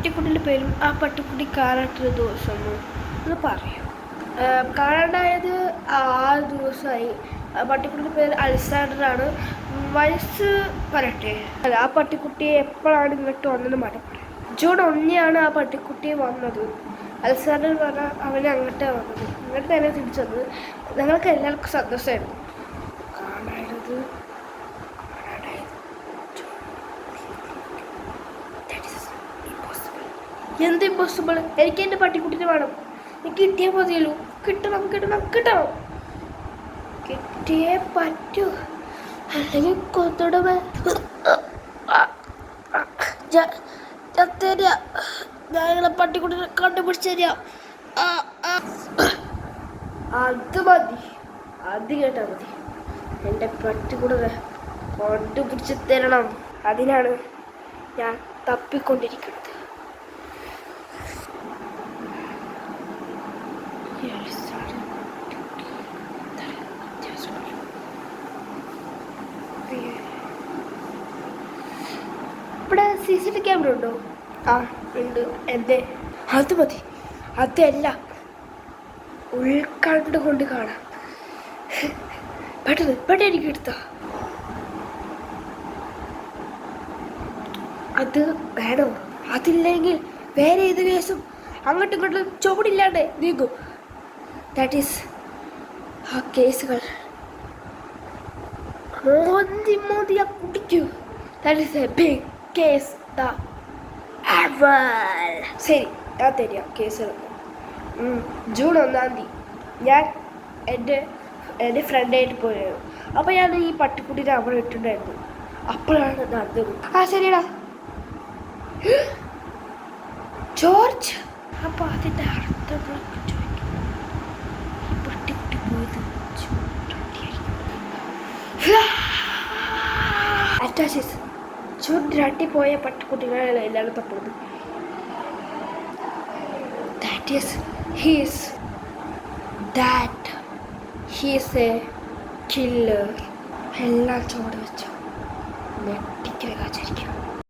പട്ടിക്കുട്ടിൻ്റെ പേരും ആ പട്ടിക്കുട്ടി കാണാത്തൊരു ദിവസമോ എന്ന് പറയൂ. കാണാണ്ടായത് 6 ദിവസമായി. പട്ടിക്കുട്ടിയുടെ പേര് അലക്സാണ്ടറാണ്. വയസ്സ് പറയട്ടെ. അല്ല, ആ പട്ടിക്കുട്ടിയെ എപ്പോഴാണ് ഇങ്ങോട്ട് വന്നത് മട പറയാം. ജൂൺ 1 ആ പട്ടിക്കുട്ടി വന്നത്. അലക്സാണ്ടർ പറഞ്ഞാൽ അവനെ അങ്ങോട്ടാണ് വന്നത്. ഇങ്ങോട്ട് തന്നെ തിരിച്ചു വന്നത്. ഞങ്ങൾക്ക് എല്ലാവർക്കും സന്തോഷമായിരുന്നു. കാണായത് എന്ത് ഇമ്പോസിബിൾ? എനിക്ക് എൻ്റെ പട്ടിക്കുട്ടിനെ വേണം. എനിക്ക് കിട്ടിയാൽ മതിയല്ലോ. കിട്ടണം കിട്ടിയേ പറ്റൂ, അല്ലെങ്കിൽ കൊത്തിടുമേ. ഞങ്ങളെ പട്ടിക്കുട്ടിനെ കണ്ടുപിടിച്ച് തരാം. അത് മതി, അത് കേട്ടാൽ മതി. എൻ്റെ പട്ടിക്കുട്ടിനെ കണ്ടുപിടിച്ച് തരണം. അതിനാണ് ഞാൻ തപ്പിക്കൊണ്ടിരിക്കുന്നത്. ഇവിടെ CCTV ക്യാമറ ഉണ്ടോ? ആ ഉണ്ട്. എന്തേ? അത് മതി. അതല്ല, ഉൾക്കണ്ട് കൊണ്ട് കാണാം. പെട്ടെന്ന് എനിക്ക് എടുത്താ. അത് വേണോ? അതില്ലെങ്കിൽ വേറെ ഏത് കേസും അങ്ങോട്ടും ഇങ്ങോട്ടും ചുവടില്ലാണ്ട് നീങ്ങും. ദാറ്റ് ഈസ് ആ കേസുകൾ മോദിയാ കുടിക്കൂ. That is a big case. ശരി, ഞാൻ തരാം കേസുകൾ. ജൂൺ 1 ഞാൻ എൻ്റെ ഫ്രണ്ടായിട്ട് പോയിരുന്നു. അപ്പോൾ ഞാൻ ഈ പട്ടിക്കുട്ടീനെ അവിടെ ഇട്ടിട്ടുണ്ടായിരുന്നു. അപ്പോഴാണ് നടന്നത്. ശരിയടാ ജോർജ്. അപ്പോൾ അതിൻ്റെ അർത്ഥം ചോദിക്കും. ഈ പട്ടിക്കുട്ടി പോയത് അറ്റാച്ചസ് ജൂൺ 2 പോയ പട്ടിക്കുട്ടികളെ എല്ലാവരും തപ്പുന്നത്. He's a killer. എല്ലാം ചോട് വെച്ചു നെട്ടിക്കൽ കാച്ചിരിക്കും.